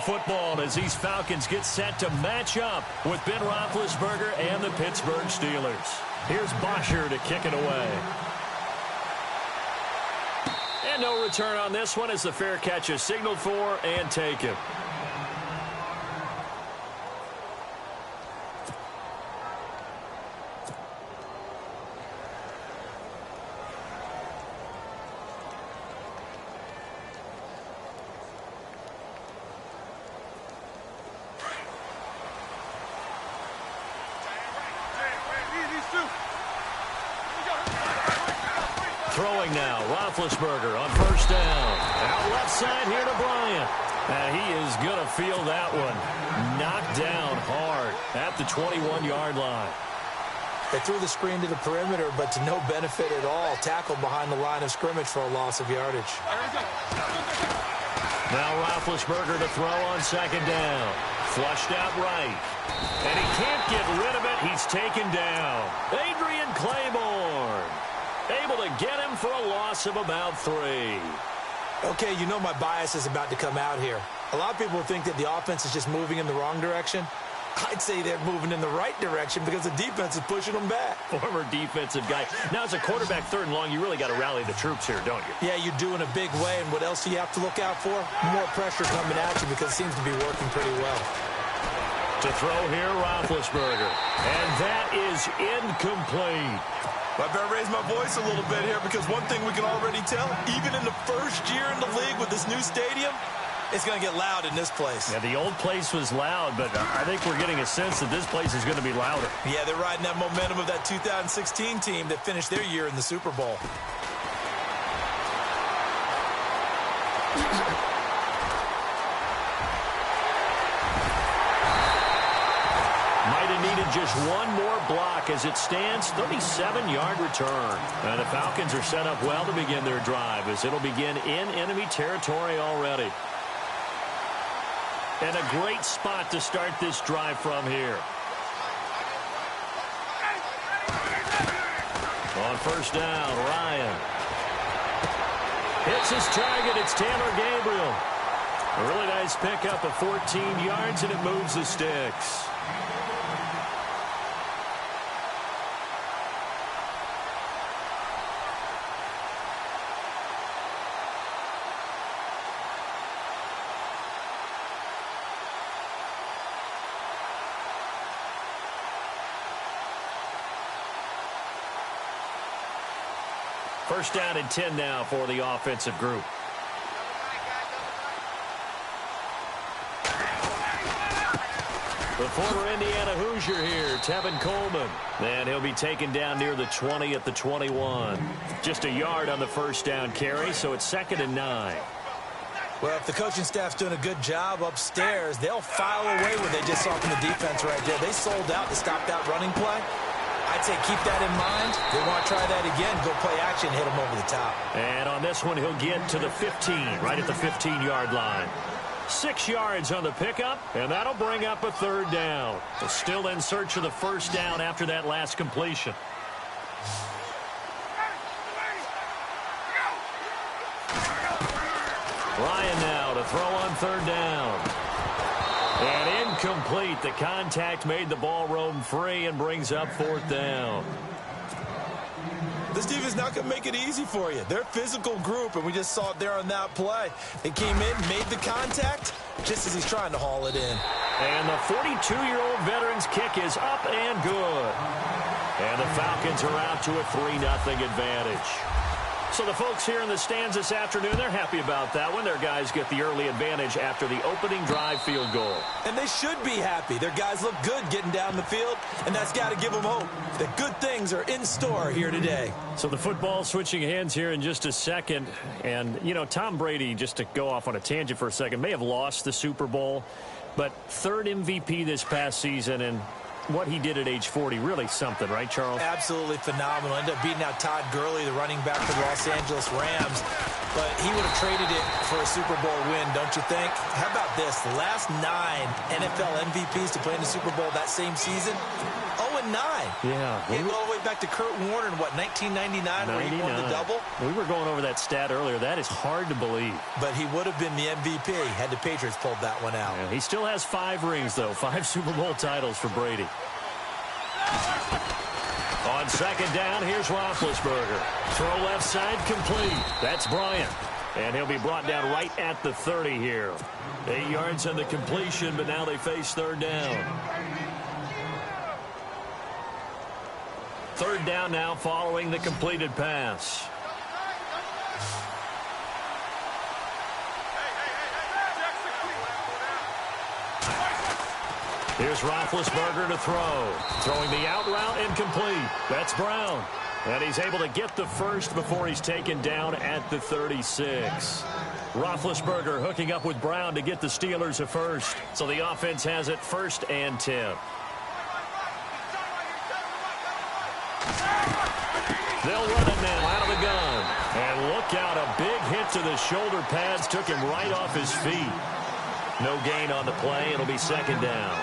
football as these Falcons get set to match up with Ben Roethlisberger and the Pittsburgh Steelers. Here's Bosher to kick it away. And no return on this one as the fair catch is signaled for and taken. Throwing now, Roethlisberger on first down. Out left side here to Bryant. And he is going to feel that one. Knocked down hard at the 21-yard line. They threw the screen to the perimeter, but to no benefit at all. Tackled behind the line of scrimmage for a loss of yardage. Now Roethlisberger to throw on second down. Flushed out right. And he can't get rid of it. He's taken down. Adrian Claiborne able to get him for a loss of about 3. Okay, you know my bias is about to come out here. A lot of people think that the offense is just moving in the wrong direction. I'd say they're moving in the right direction because the defense is pushing them back. Former defensive guy. Now, as a quarterback, third and long, you really got to rally the troops here, don't you? Yeah, you do in a big way. And what else do you have to look out for? More pressure coming at you because it seems to be working pretty well. To throw here, Roethlisberger. And that is incomplete. I better raise my voice a little bit here because one thing we can already tell, even in the first year in the league with this new stadium, it's going to get loud in this place. Yeah, the old place was loud, but I think we're getting a sense that this place is going to be louder. Yeah, they're riding that momentum of that 2016 team that finished their year in the Super Bowl. Might have needed just one more block as it stands, 37-yard return. And the Falcons are set up well to begin their drive as it'll begin in enemy territory already. And a great spot to start this drive from here. On first down, Ryan. Hits his target. It's Taylor Gabriel. A really nice pickup of 14 yards, and it moves the sticks. First down and 10 now for the offensive group. The former Indiana Hoosier here, Tevin Coleman. And he'll be taken down near the 20 at the 21. Just a yard on the first down carry, so it's 2nd and 9. Well, if the coaching staff's doing a good job upstairs, they'll file away what they just saw from the defense right there. They sold out to stop that running play. I'd say keep that in mind. They want to try that again, go play action, hit them over the top. And on this one, he'll get to the 15, right at the 15-yard line. 6 yards on the pickup, and that'll bring up a third down. They're still in search of the first down after that last completion. Ryan now to throw on third down. And incomplete. The contact made the ball roam free and brings up 4th down. This defense not going to make it easy for you. They're a physical group, and we just saw it there on that play. They came in, made the contact, just as he's trying to haul it in. And the 42-year-old veteran's kick is up and good. And the Falcons are out to a 3-0 advantage. So the folks here in the stands this afternoon, they're happy about that one. Their guys get the early advantage after the opening drive field goal. And they should be happy. Their guys look good getting down the field, and that's got to give them hope that good things are in store here today. So the football switching hands here in just a second. And, you know, Tom Brady, just to go off on a tangent for a second, may have lost the Super Bowl, but 3rd MVP this past season, and what he did at age 40, really something, right, Charles? Absolutely phenomenal. Ended up beating out Todd Gurley, the running back for the Los Angeles Rams. But he would have traded it for a Super Bowl win, don't you think? How about this? The last 9 NFL MVPs to play in the Super Bowl that same season, 0-9 Yeah. We go all the way back to Kurt Warner in, what, 1999, where he won the double? We were going over that stat earlier. That is hard to believe. But he would have been the MVP had the Patriots pulled that one out. Yeah, he still has 5 rings, though. 5 Super Bowl titles for Brady. On second down, here's Roethlisberger. Throw left side, complete. That's Bryant. And he'll be brought down right at the 30 here. 8 yards on the completion, but now they face third down. Third down now following the completed pass. Here's Roethlisberger to throw. Throwing the out route incomplete. That's Brown. And he's able to get the first before he's taken down at the 36. Roethlisberger hooking up with Brown to get the Steelers a first. So the offense has it 1st and 10. They'll run it now out of the gun. And look out, a big hit to the shoulder pads took him right off his feet. No gain on the play. It'll be second down.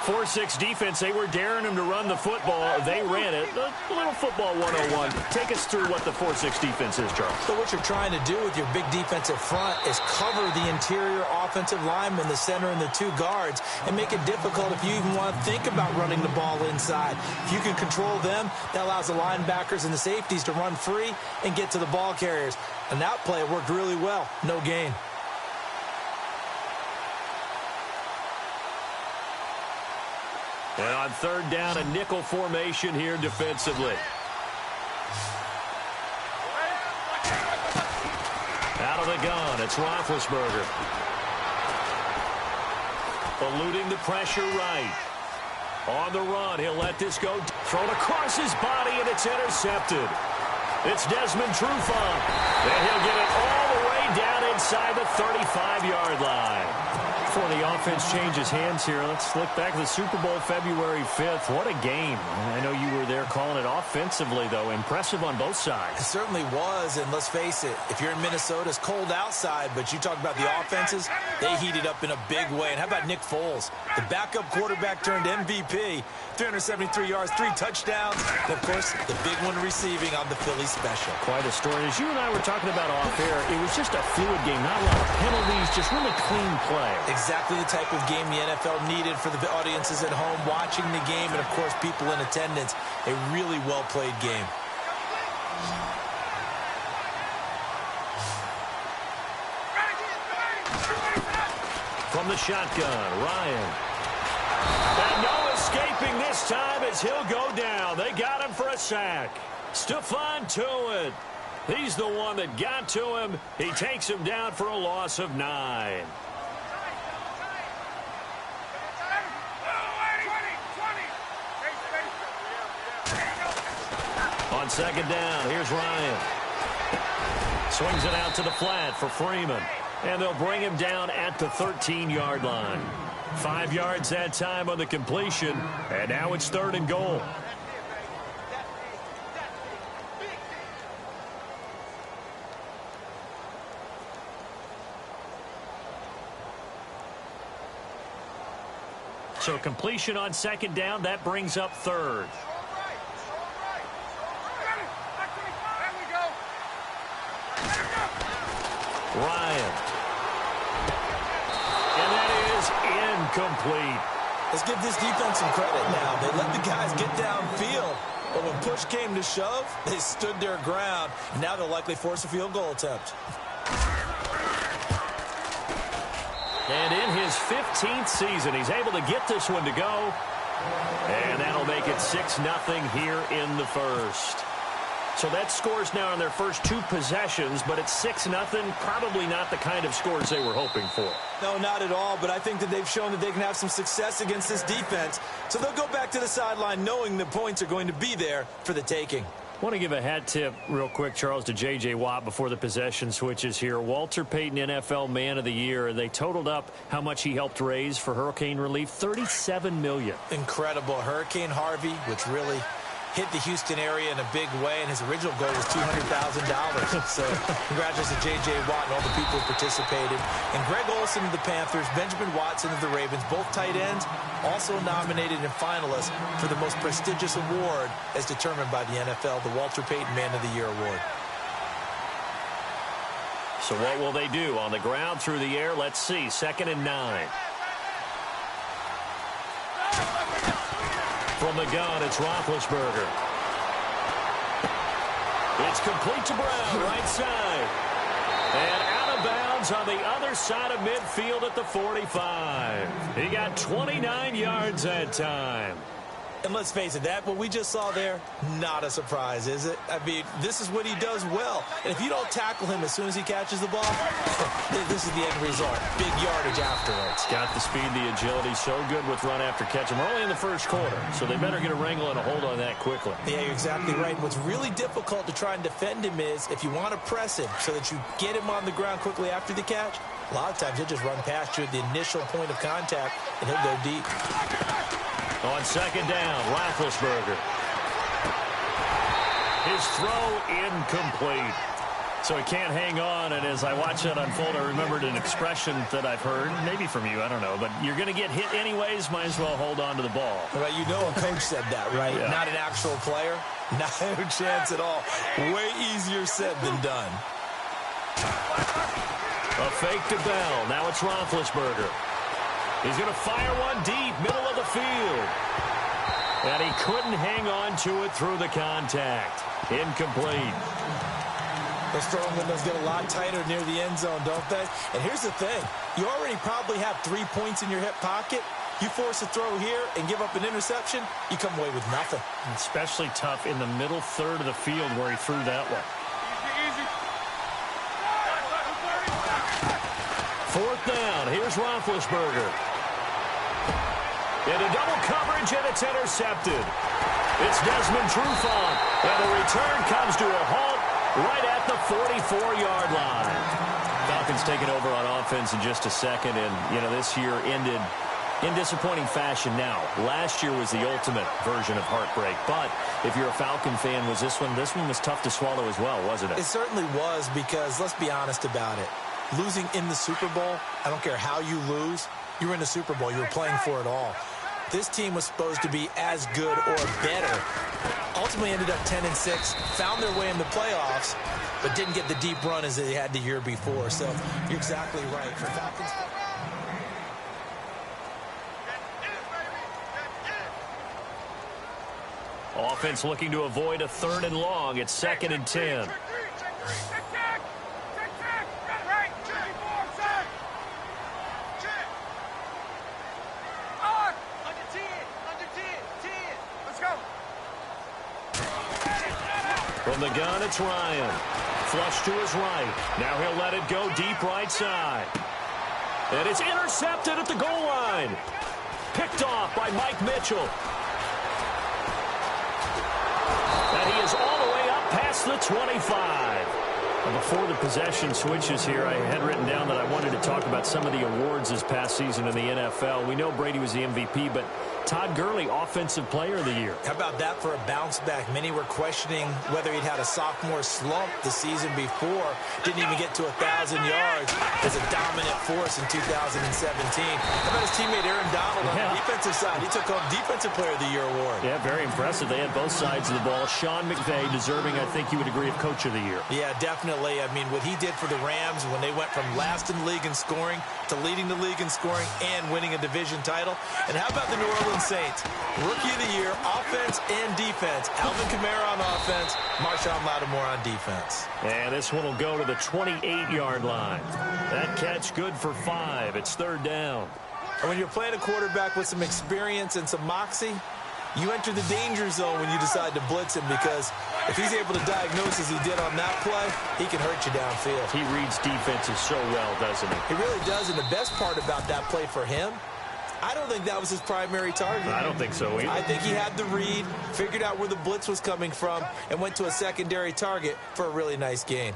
4-6 defense, they were daring him to run the football. They ran it. A little football 101. Take us through what the 4-6 defense is, Charles. So what you're trying to do with your big defensive front is cover the interior offensive lineman, the center, and the 2 guards, and make it difficult if you even want to think about running the ball inside. If you can control them, that allows the linebackers and the safeties to run free and get to the ball carriers. And that play worked really well. No gain. And on third down, a nickel formation here defensively. Out of the gun, it's Roethlisberger. Eluding the pressure right. On the run, he'll let this go. Thrown across his body, and it's intercepted. It's Desmond Trufant. And he'll get it all the way down inside the 35-yard line. Before the offense changes hands here, let's look back at the Super Bowl February 5th. What a game. I know you were there calling it offensively, though. Impressive on both sides. It certainly was, and let's face it, if you're in Minnesota, it's cold outside, but you talk about the offenses, they heated up in a big way. And how about Nick Foles? The backup quarterback turned MVP, 373 yards, 3 touchdowns, and, of course, the big one receiving on the Philly special. Quite a story. As you and I were talking about off air, it was just a fluid game, not a lot of penalties, just really clean play. Exactly the type of game the NFL needed for the audiences at home watching the game and, of course, people in attendance. A really well-played game. From the shotgun, Ryan. And no escaping this time as he'll go down. They got him for a sack. Stephon Tuitt. He's the one that got to him. He takes him down for a loss of 9. On second down, here's Ryan. Swings it out to the flat for Freeman. And they'll bring him down at the 13-yard line. 5 yards that time on the completion. And now it's 3rd and goal. So completion on second down, that brings up 3rd. Ryan. And that is incomplete. Let's give this defense some credit now. They let the guys get downfield. But when push came to shove, they stood their ground. Now they'll likely force a field goal attempt. And in his 15th season, he's able to get this one to go. And that'll make it 6-0 here in the first. So that scores now in their first 2 possessions, but it's 6-0. Probably not the kind of scores they were hoping for. No, not at all, but I think that they've shown that they can have some success against this defense. So they'll go back to the sideline knowing the points are going to be there for the taking. I want to give a hat tip real quick, Charles, to J.J. Watt before the possession switches here. Walter Payton, NFL Man of the Year. They totaled up how much he helped raise for hurricane relief, $37 million. Incredible. Hurricane Harvey, which really hit the Houston area in a big way, and his original goal was $200,000. So congratulations to J.J. Watt and all the people who participated. And Greg Olsen of the Panthers, Benjamin Watson of the Ravens, both tight ends, also nominated and finalists for the most prestigious award as determined by the NFL, the Walter Payton Man of the Year Award. So what will they do? On the ground, through the air, let's see. 2nd and 9. From the gun, it's Roethlisberger. It's complete to Brown, right side. And out of bounds on the other side of midfield at the 45. He got 29 yards that time. And let's face it, what we just saw there, not a surprise, is it? I mean, this is what he does well. And if you don't tackle him as soon as he catches the ball, this is the end result. Big yardage afterwards. Got the speed, the agility, so good with run after catch. And we're only in the first quarter, so they better get a wrangle and a hold on that quickly. Yeah, you're exactly right. And what's really difficult to try and defend him is if you want to press him so that you get him on the ground quickly after the catch, a lot of times he'll just run past you at the initial point of contact, and he'll go deep. On 2nd down, Roethlisberger. His throw incomplete. So he can't hang on, and as I watch that unfold, I remembered an expression that I've heard, maybe from you, I don't know, but you're going to get hit anyways, might as well hold on to the ball. Well, you know a coach said that, right? Yeah. Not an actual player. No chance at all. Way easier said than done. A fake to Bell. Now it's Roethlisberger. He's going to fire one deep, middle of the field. And he couldn't hang on to it through the contact. Incomplete. Those throwing windows get a lot tighter near the end zone, don't they? And here's the thing. You already probably have 3 points in your hip pocket. You force a throw here and give up an interception, you come away with nothing. Especially tough in the middle third of the field where he threw that one. Fourth down. Here's Roethlisberger. Into double coverage, and it's intercepted. It's Desmond Trufant, and the return comes to a halt right at the 44-yard line. Falcons taking over on offense in just a second, and, you know, this year ended in disappointing fashion now. Last year was the ultimate version of heartbreak, but if you're a Falcon fan, this one was tough to swallow as well, wasn't it? It certainly was, because let's be honest about it. Losing in the Super Bowl, I don't care how you lose, you were in the Super Bowl. You were playing for it all. This team was supposed to be as good or better. Ultimately ended up 10-6, found their way in the playoffs, but didn't get the deep run as they had the year before. So you're exactly right. For Falcons, offense looking to avoid a 3rd and long. It's 2nd and 10. From the gun, it's Ryan. Flush to his right. Now he'll let it go deep right side. And it's intercepted at the goal line. Picked off by Mike Mitchell. And he is all the way up past the 25. Before the possession switches here, I had written down that I wanted to talk about some of the awards this past season in the NFL. We know Brady was the MVP, but Todd Gurley, Offensive Player of the Year. How about that for a bounce back? Many were questioning whether he'd had a sophomore slump the season before. Didn't even get to 1,000 yards as a dominant force in 2017. How about his teammate Aaron Donald on the defensive side? He took home Defensive Player of the Year award. Yeah, very impressive. They had both sides of the ball. Sean McVay deserving, I think you would agree, of Coach of the Year. Yeah, definitely. I mean, what he did for the Rams when they went from last in the league in scoring to leading the league in scoring and winning a division title. And how about the New Orleans Saints? Rookie of the Year, offense and defense. Alvin Kamara on offense, Marshawn Lattimore on defense. And this one will go to the 28-yard line. That catch good for 5. It's 3rd down. And when you're playing a quarterback with some experience and some moxie, you enter the danger zone when you decide to blitz him, because if he's able to diagnose as he did on that play, he can hurt you downfield. He reads defenses so well, doesn't he? He really does, and the best part about that play for him, I don't think that was his primary target. I don't think so either. I think he had the read, figured out where the blitz was coming from, and went to a secondary target for a really nice gain.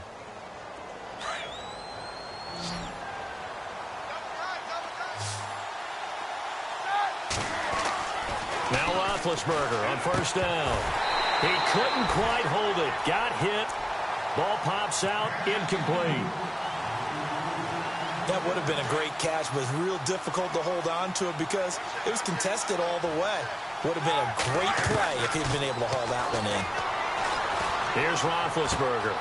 Now Roethlisberger on 1st down. He couldn't quite hold it. Got hit. Ball pops out. Incomplete. That would have been a great catch, but it's real difficult to hold on to it because it was contested all the way. Would have been a great play if he'd been able to haul that one in. Here's Roethlisberger.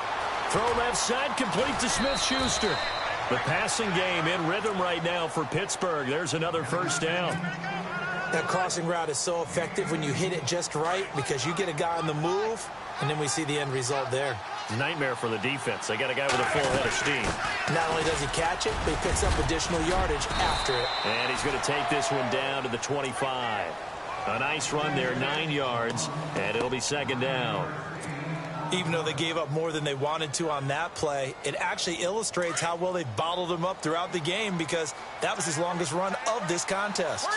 Throw left side, complete to Smith-Schuster. The passing game in rhythm right now for Pittsburgh. There's another first down. That crossing route is so effective when you hit it just right because you get a guy on the move, and then we see the end result there. Nightmare for the defense. They got a guy with a full head of steam. Not only does he catch it, but he picks up additional yardage after it. And he's going to take this one down to the 25. A nice run there, 9 yards, and it'll be second down. Even though they gave up more than they wanted to on that play, it actually illustrates how well they bottled him up throughout the game because that was his longest run of this contest.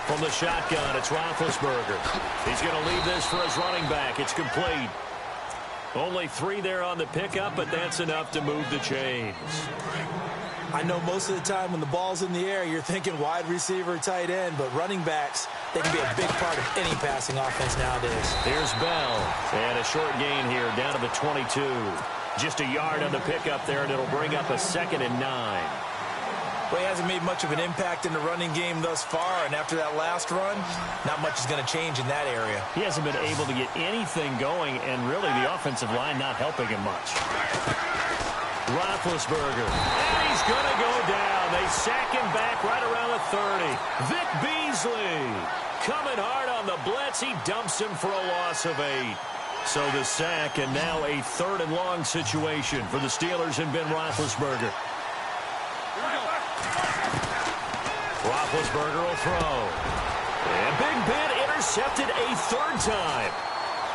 From the shotgun, it's Roethlisberger. He's going to leave this for his running back. It's complete. Only 3 there on the pickup, but that's enough to move the chains. I know most of the time when the ball's in the air, you're thinking wide receiver, tight end, but running backs, they can be a big part of any passing offense nowadays. Here's Bell, and a short gain here down to the 22. Just a yard on the pickup there, and it'll bring up a 2nd and 9. Well, he hasn't made much of an impact in the running game thus far, and after that last run, not much is going to change in that area. He hasn't been able to get anything going, and really the offensive line not helping him much. Roethlisberger, and he's going to go down. They sack him back right around the 30. Vic Beasley coming hard on the blitz. He dumps him for a loss of 8. So the sack, and now a 3rd and long situation for the Steelers and Ben Roethlisberger. Roethlisberger will throw. And Big Ben intercepted a 3rd time.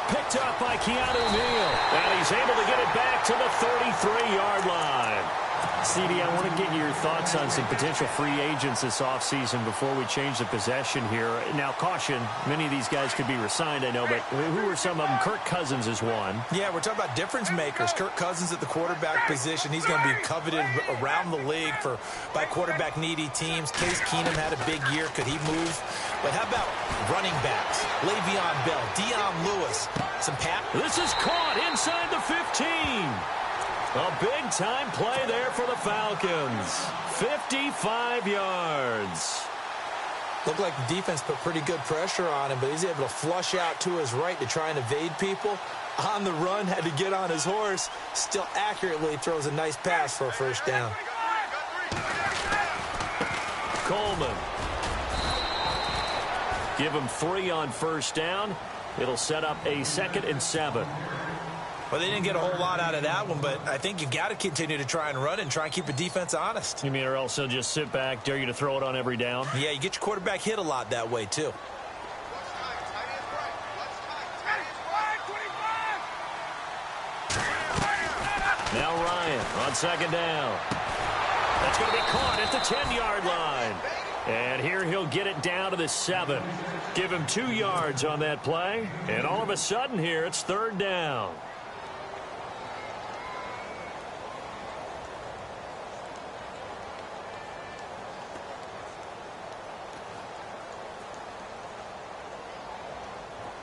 Picked up by Keanu Neal. And he's able to get it back to the 33-yard line. CD, I want to get your thoughts on some potential free agents this offseason before we change the possession here. Now, caution, many of these guys could be re-signed, I know, but who are some of them? Kirk Cousins is one. Yeah, we're talking about difference makers. Kirk Cousins at the quarterback position. He's going to be coveted around the league by quarterback-needy teams. Case Keenum had a big year. Could he move? But how about running backs? Le'Veon Bell, Dion Lewis, some pat. This is caught inside the 15. A big-time play there for the Falcons. 55 yards. Looked like the defense put pretty good pressure on him, but he's able to flush out to his right to try and evade people. On the run, had to get on his horse. Still accurately throws a nice pass for a first down. Coleman. Give him 3 on first down. It'll set up a 2nd and 7. Well, they didn't get a whole lot out of that one, but I think you got to continue to try and run and try and keep the defense honest. You mean or else they'll just sit back, dare you to throw it on every down? Yeah, you get your quarterback hit a lot that way, too. Now Ryan on 2nd down. That's going to be caught at the 10-yard line. And here he'll get it down to the 7. Give him 2 yards on that play. And all of a sudden here, it's 3rd down.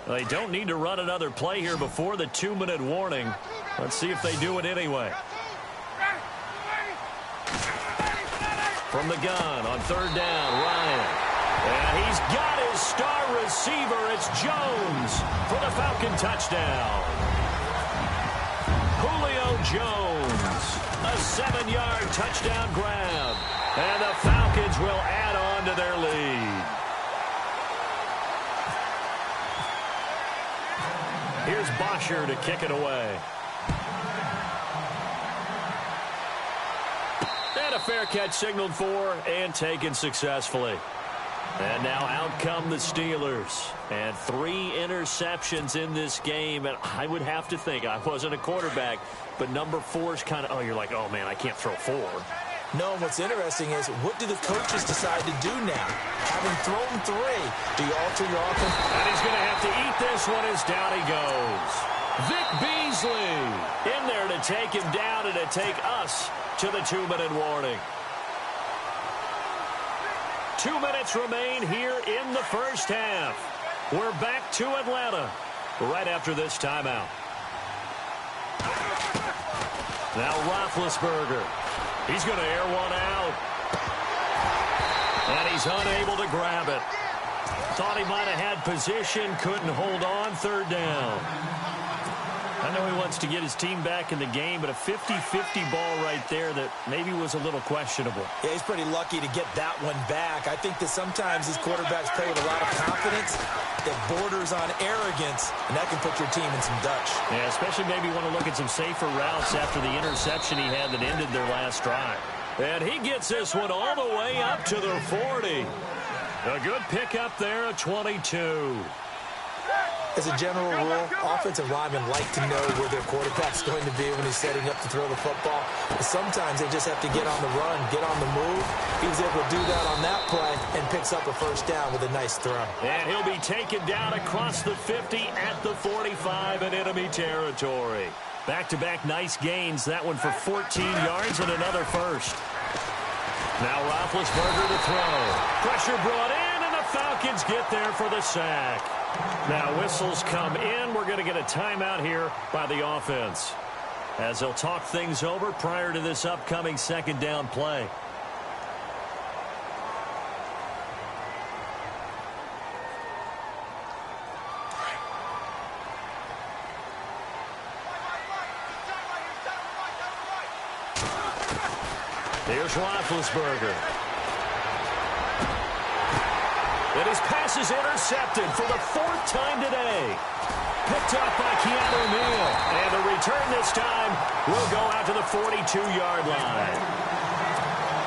They don't need to run another play here before the 2-minute warning. Let's see if they do it anyway. From the gun on 3rd down, Ryan. And he's got his star receiver. It's Jones for the Falcon touchdown. Julio Jones, a 7-yard touchdown grab. And the Falcons will add on to their lead. Here's Bosher to kick it away. And a fair catch signaled for and taken successfully. And now out come the Steelers. And 3 interceptions in this game. And I would have to think, I wasn't a quarterback, but number 4's kind of, you're like, oh, man, I can't throw 4. No, what's interesting is what do the coaches decide to do now? Having thrown 3, do you alter your offense? And he's going to have to eat this one as down he goes. Vic Beasley in there to take him down and to take us to the 2-minute warning. 2 minutes remain here in the first half. We're back to Atlanta right after this timeout. Now Roethlisberger. He's going to air one out. And he's unable to grab it. Thought he might have had position, couldn't hold on, third down. I know he wants to get his team back in the game, but a 50-50 ball right there that maybe was a little questionable. Yeah, he's pretty lucky to get that one back. I think that sometimes these quarterbacks play with a lot of confidence that borders on arrogance, and that can put your team in some Dutch. Yeah, especially maybe want to look at some safer routes after the interception he had that ended their last drive. And he gets this one all the way up to the 40. A good pickup there at 22. As a general rule, offensive linemen like to know where their quarterback's going to be when he's setting up to throw the football. But sometimes they just have to get on the run, get on the move. He was able to do that on that play and picks up a first down with a nice throw. And he'll be taken down across the 50 at the 45 in enemy territory. Back-to-back nice gains. That one for 14 yards and another first. Now Roethlisberger to throw. Pressure brought in, and the Falcons get there for the sack. Now whistles come in. We're going to get a timeout here by the offense, as they'll talk things over prior to this upcoming second down play. Here's Roethlisberger. And his pass is intercepted for the 4th time today. Picked up by Keanu Neal. And the return this time will go out to the 42-yard line.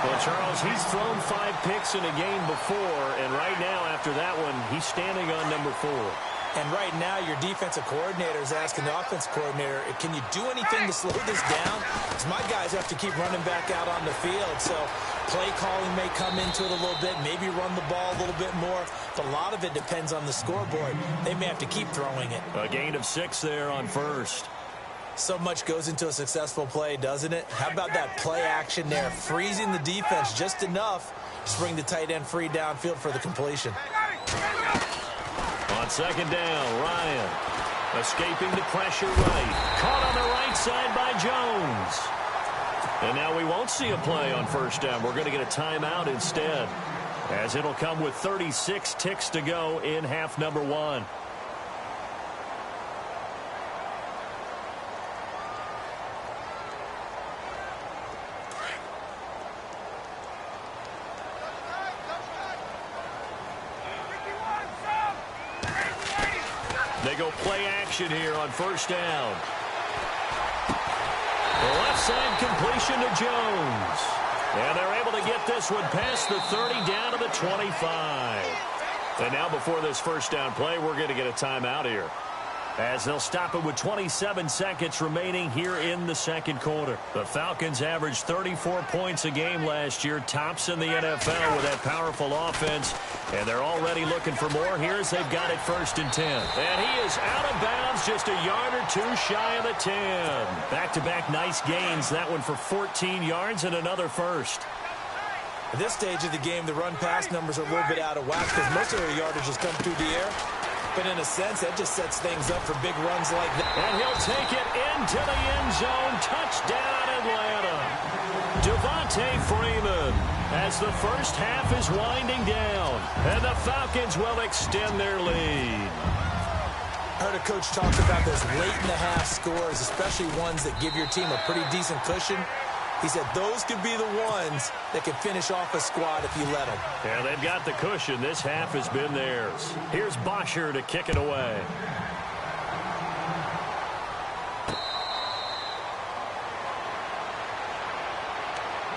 Well, Charles, he's thrown 5 picks in a game before, and right now, after that one, he's standing on number 4. And right now, your defensive coordinator is asking the offense coordinator, can you do anything to slow this down? Because my guys have to keep running back out on the field. So play calling may come into it a little bit, maybe run the ball a little bit more. But a lot of it depends on the scoreboard. They may have to keep throwing it. A gain of 6 there on first. So much goes into a successful play, doesn't it? How about that play action there? Freezing the defense just enough to bring the tight end free downfield for the completion. On second down, Ryan escaping the pressure right. Caught on the right side by Jones. And now we won't see a play on first down. We're going to get a timeout instead, as it'll come with 36 ticks to go in half number 1. They go play action here on first down. The left side completion to Jones. And they're able to get this one past the 30 down to the 25. And now before this first down play, we're going to get a timeout here, as they'll stop it with 27 seconds remaining here in the second quarter. The Falcons averaged 34 points a game last year, tops in the NFL with that powerful offense, and they're already looking for more here as they've got it 1st and 10. And he is out of bounds, just a yard or 2 shy of the 10. Back-to-back nice gains, that one for 14 yards and another first. At this stage of the game, the run-pass numbers are a little bit out of whack because most of their yardage has come through the air. But in a sense, that just sets things up for big runs like that. And he'll take it into the end zone. Touchdown, Atlanta. Devontae Freeman, as the first half is winding down. And the Falcons will extend their lead. I heard a coach talk about those late-in-the-half scores, especially ones that give your team a pretty decent cushion. He said those could be the ones that can finish off a squad if you let them. Yeah, they've got the cushion. This half has been theirs. Here's Bosher to kick it away.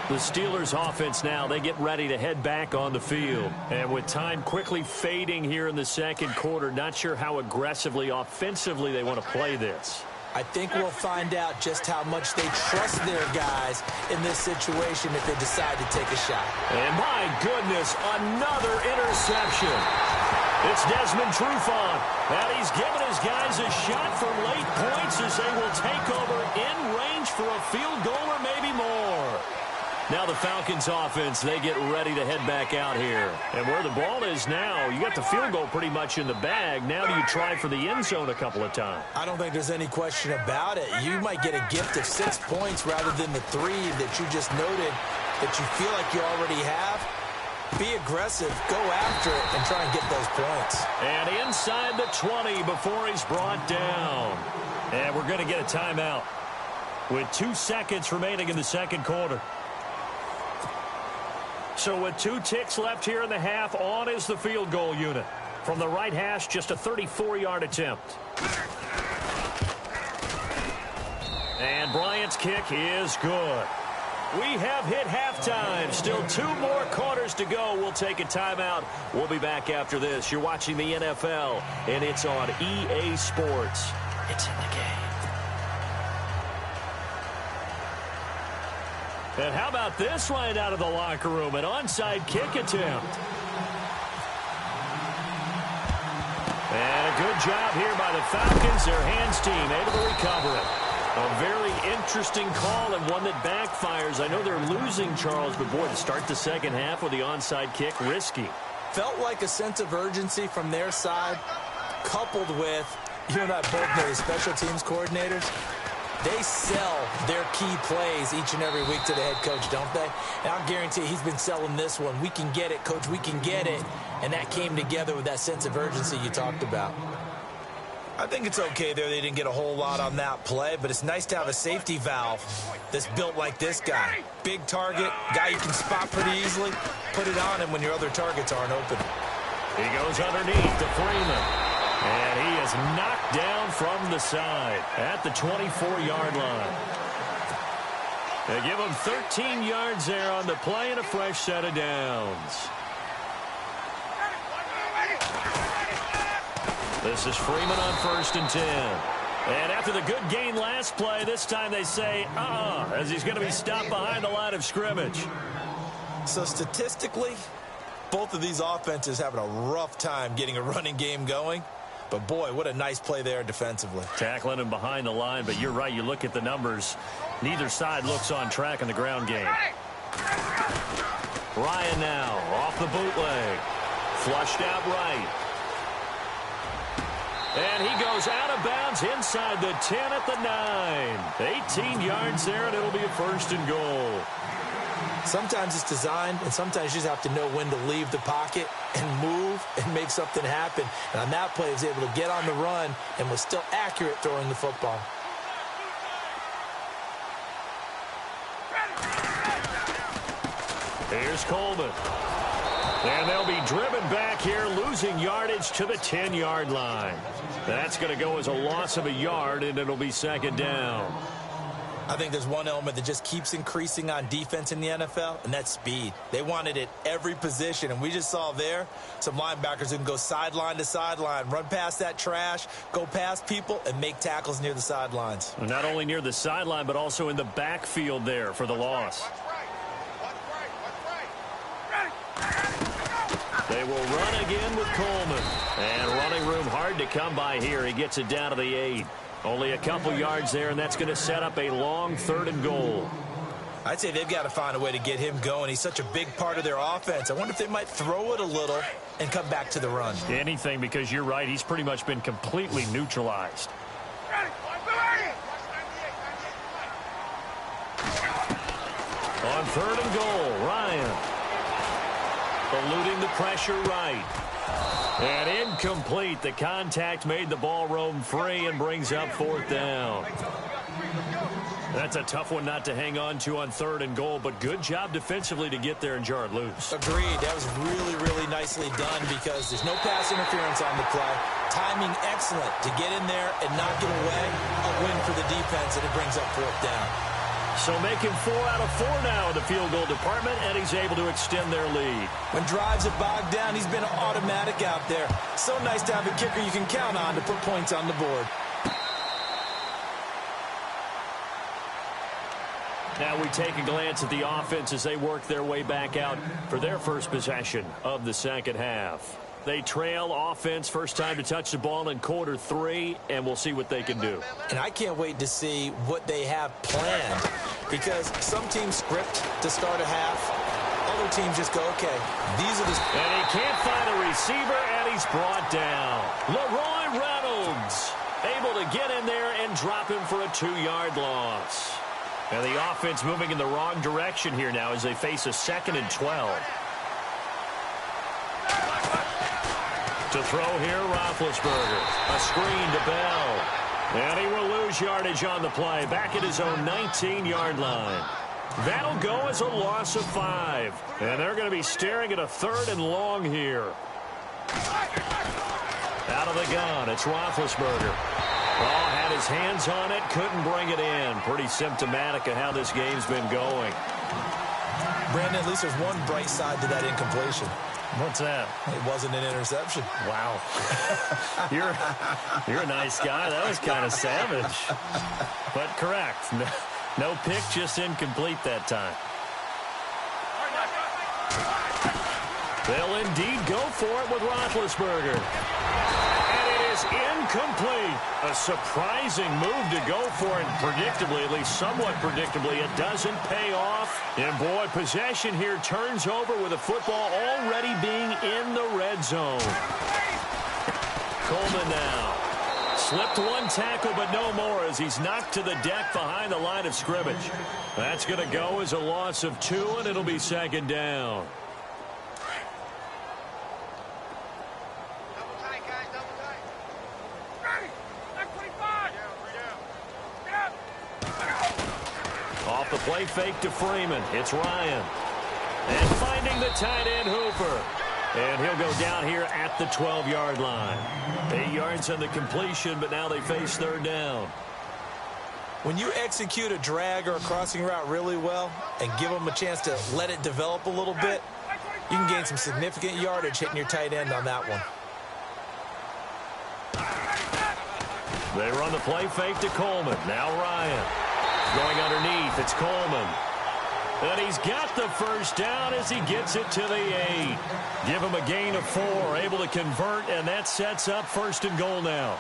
The Steelers offense now, they get ready to head back on the field. And with time quickly fading here in the second quarter, not sure how aggressively, offensively they want to play this. I think we'll find out just how much they trust their guys in this situation if they decide to take a shot. And my goodness, another interception. It's Desmond Trufant, and he's given his guys a shot for late points as they will take over in range for a field goal or maybe more. Now the Falcons offense, they get ready to head back out here. And where the ball is now, you got the field goal pretty much in the bag. Now do you try for the end zone a couple of times? I don't think there's any question about it. You might get a gift of 6 points rather than the 3 that you just noted that you feel like you already have. Be aggressive, go after it, and try and get those points. And inside the 20 before he's brought down. And we're going to get a timeout with 2 seconds remaining in the second quarter. So with 2 ticks left here in the half, on is the field goal unit. From the right hash, just a 34-yard attempt. And Bryant's kick is good. We have hit halftime. Still 2 more quarters to go. We'll take a timeout. We'll be back after this. You're watching the NFL, and it's on EA Sports. It's in the game. And how about this right out of the locker room? An onside kick attempt. And a good job here by the Falcons. Their hands team able to recover it. A very interesting call and one that backfires. I know they're losing, Charles, but boy, to start the second half with the onside kick, risky. Felt like a sense of urgency from their side, coupled with, you and I both know the special teams coordinators. They sell their key plays each and every week to the head coach, don't they? And I'll guarantee he's been selling this one. We can get it, coach, we can get it. And that came together with that sense of urgency you talked about. I think it's okay there. They didn't get a whole lot on that play, but it's nice to have a safety valve that's built like this guy. Big target, guy you can spot pretty easily. Put it on him when your other targets aren't open. He goes underneath to Freeman. And he is knocked down from the side at the 24-yard line. They give him 13 yards there on the play and a fresh set of downs. This is Freeman on 1st and 10. And after the good gain last play, this time they say, as he's going to be stopped behind the line of scrimmage. So statistically, both of these offenses having a rough time getting a running game going. But, boy, what a nice play there defensively. Tackling him behind the line, but you're right. You look at the numbers. Neither side looks on track in the ground game. Ryan now off the bootleg. Flushed out right. And he goes out of bounds inside the 10 at the 9. 18 yards there, and it'll be a 1st and goal. Sometimes it's designed, and sometimes you just have to know when to leave the pocket and move and make something happen. And on that play, he was able to get on the run and was still accurate throwing the football. Here's Coleman. And they'll be driven back here, losing yardage to the 10-yard line. That's going to go as a loss of a yard, and it'll be 2nd down. I think there's one element that just keeps increasing on defense in the NFL, and that's speed. They want it at every position, and we just saw there some linebackers who can go sideline to sideline, run past that trash, go past people, and make tackles near the sidelines. Not only near the sideline, but also in the backfield there for the loss. They will run again with Coleman. And running room hard to come by here. He gets it down to the 8. Only a couple yards there, and that's going to set up a long 3rd and goal. I'd say they've got to find a way to get him going. He's such a big part of their offense. I wonder if they might throw it a little and come back to the run. Anything, because you're right. He's pretty much been completely neutralized. On 3rd and goal, Ryan. Eluding the pressure right. And incomplete. The contact made the ball roam free and brings up 4th down. That's a tough one not to hang on to on 3rd and goal, but good job defensively to get there and jar it loose. Agreed. That was really, really nicely done because there's no pass interference on the play. Timing excellent to get in there and knock it away. A win for the defense, and it brings up 4th down. So making 4 out of 4 now in the field goal department, and he's able to extend their lead. When drives are bogged down, he's been automatic out there. So nice to have a kicker you can count on to put points on the board. Now we take a glance at the offense as they work their way back out for their first possession of the second half. They trail offense, first time to touch the ball in quarter 3, and we'll see what they can do. And I can't wait to see what they have planned. because some teams script to start a half. Other teams just go, okay, these are the... And he can't find a receiver, and he's brought down. Leroy Reynolds able to get in there and drop him for a 2-yard loss. And the offense moving in the wrong direction here now as they face a 2nd and 12. To throw here, Roethlisberger. A screen to Bell. And he will lose yardage on the play. Back at his own 19-yard line. That'll go as a loss of 5. And they're going to be staring at a 3rd and long here. Out of the gun, it's Roethlisberger. Oh, had his hands on it, couldn't bring it in. Pretty symptomatic of how this game's been going. Brandon, at least there's one bright side to that incompletion. What's that? It wasn't an interception. Wow. You're a nice guy. That was kind of savage. But correct. No pick, just incomplete that time. They'll indeed go for it with Roethlisberger. And it is incomplete. A surprising move to go for it. Predictably, at least somewhat predictably, it doesn't pay off. And boy, possession here turns over with the football already being in the red zone. Coleman now. Slipped one tackle, but no more as he's knocked to the deck behind the line of scrimmage. That's going to go as a loss of 2, and it'll be 2nd down. Off the play fake to Freeman. It's Ryan. And finding the tight end Hooper. And he'll go down here at the 12-yard line. 8 yards on the completion, but now they face 3rd down. When you execute a drag or a crossing route really well and give them a chance to let it develop a little bit, you can gain some significant yardage hitting your tight end on that one. They run the play fake to Coleman. Now Ryan. Going underneath, it's Coleman. And he's got the first down as he gets it to the 8. Give him a gain of 4, able to convert, and that sets up 1st and goal now.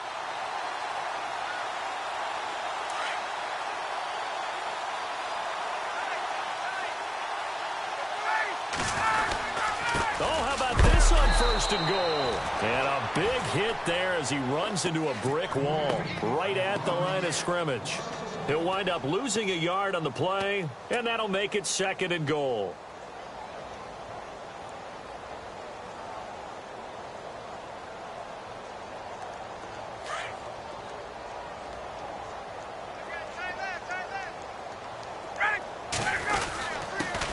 Oh, how about this on 1st and goal? And a big hit there as he runs into a brick wall right at the line of scrimmage. He'll wind up losing a yard on the play, and that'll make it 2nd and goal.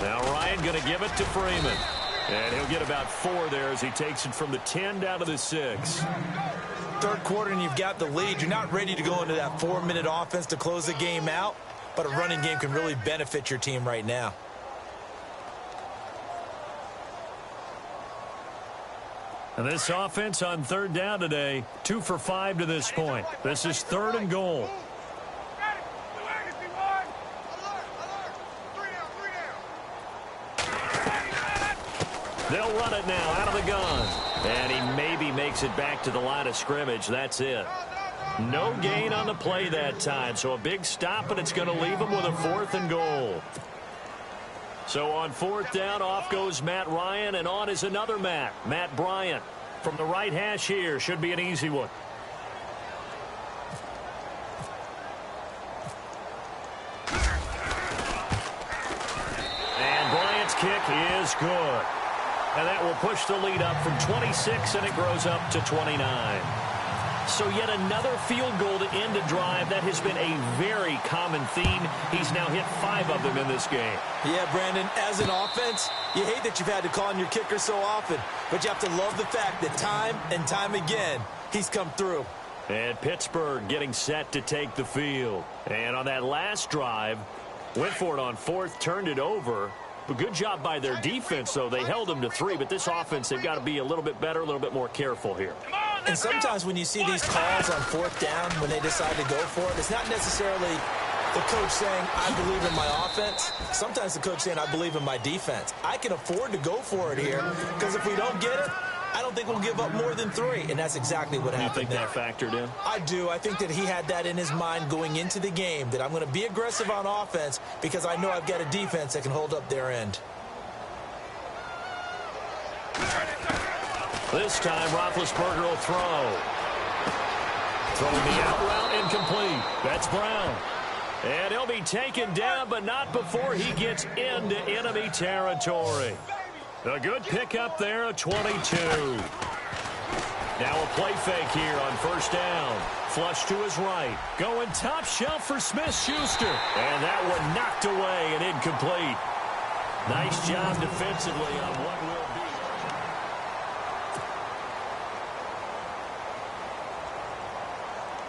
Now Ryan going to give it to Freeman. And he'll get about 4 there as he takes it from the 10 down to the 6. 3rd quarter and you've got the lead. You're not ready to go into that 4-minute offense to close the game out, but a running game can really benefit your team right now. And this offense on 3rd down today, 2 for 5 to this point. This is 3rd and goal. They'll run it now out of the gun. And he maybe makes it back to the line of scrimmage. That's it. No gain on the play that time. So a big stop, and it's going to leave him with a 4th and goal. So on 4th down, off goes Matt Ryan, and on is another Matt Bryant. From the right hash here, should be an easy one. And Bryant's kick is good. And that will push the lead up from 26, and it grows up to 29. So yet another field goal to end a drive. That has been a very common theme. He's now hit 5 of them in this game. Yeah, Brandon, as an offense, you hate that you've had to call on your kicker so often, but you have to love the fact that time and time again, he's come through. And Pittsburgh getting set to take the field. And on that last drive, went for it on 4th, turned it over. But good job by their defense, though. They held them to 3, but this offense, they've got to be a little bit better, a little bit more careful here. And sometimes when you see these calls on 4th down, when they decide to go for it, it's not necessarily the coach saying, I believe in my offense. Sometimes the coach saying, I believe in my defense. I can afford to go for it here, because if we don't get it, I don't think we'll give up more than 3, and that's exactly what happened there. You think that factored in? I do. I think that he had that in his mind going into the game, that I'm going to be aggressive on offense because I know I've got a defense that can hold up their end. This time, Roethlisberger will throw. Throwing the out route incomplete. That's Brown. And he'll be taken down, but not before he gets into enemy territory. A good pickup there, a 22. Now a play fake here on first down. Flush to his right. Going top shelf for Smith-Schuster. And that one knocked away and incomplete. Nice job defensively on what will be.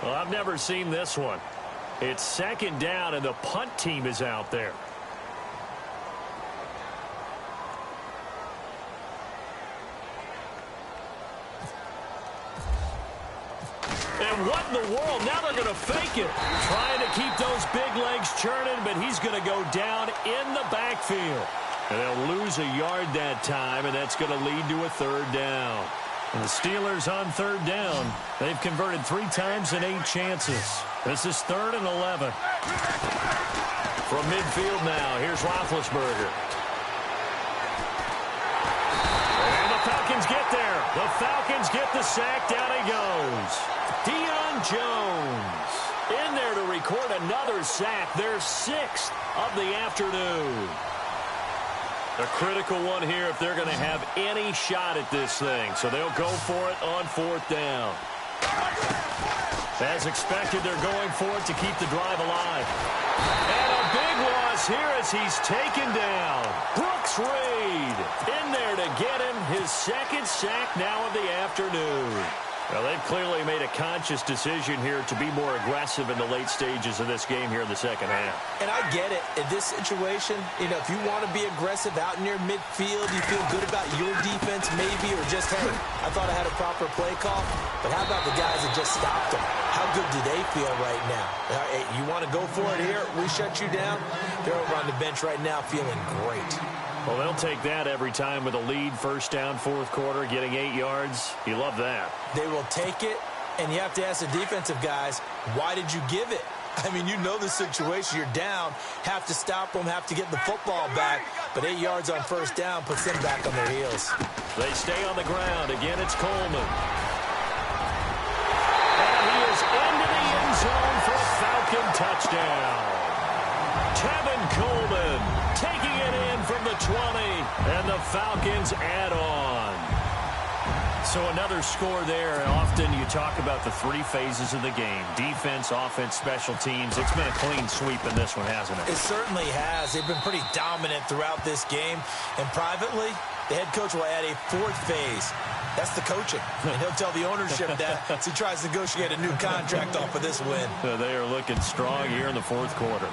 Well, I've never seen this one. It's second down, and the punt team is out there. And what in the world? Now they're going to fake it. Trying to keep those big legs churning, but he's going to go down in the backfield. And they'll lose a yard that time, and that's going to lead to a third down. And the Steelers on third down. They've converted 3 times in 8 chances. This is 3rd and 11. From midfield now, here's Roethlisberger. And the Falcons get there. The Falcons get the sack. Down he goes. Deion Jones in there to record another sack. Their 6th of the afternoon. A critical one here if they're going to have any shot at this thing. So they'll go for it on 4th down. As expected, they're going for it to keep the drive alive. And a big loss here as he's taken down. Brooks Reed in there to get him his 2nd sack now of the afternoon. Well, they've clearly made a conscious decision here to be more aggressive in the late stages of this game here in the second half. And I get it. In this situation, you know, if you want to be aggressive out near midfield, you feel good about your defense maybe, or just, hey, I thought I had a proper play call. But how about the guys that just stopped them? How good do they feel right now? Hey, you want to go for it here? We shut you down? They're over on the bench right now feeling great. Well, they'll take that every time with a lead, first down, 4th quarter, getting 8 yards. You love that. They will take it, and you have to ask the defensive guys, why did you give it? I mean, you know the situation. You're down, have to stop them, have to get the football back, but 8 yards on first down puts them back on their heels. They stay on the ground. Again, it's Coleman. And he is into the end zone for a Falcon touchdown. Tevin Coleman taking it in from the 20, and the Falcons add on. So another score there. Often you talk about the 3 phases of the game: defense, offense, special teams. It's been a clean sweep in this one, hasn't it? It certainly has. They've been pretty dominant throughout this game. And privately, the head coach will add a 4th phase. That's the coaching. And he'll tell the ownership that as he tries to negotiate a new contract off of this win. They are looking strong here in the 4th quarter.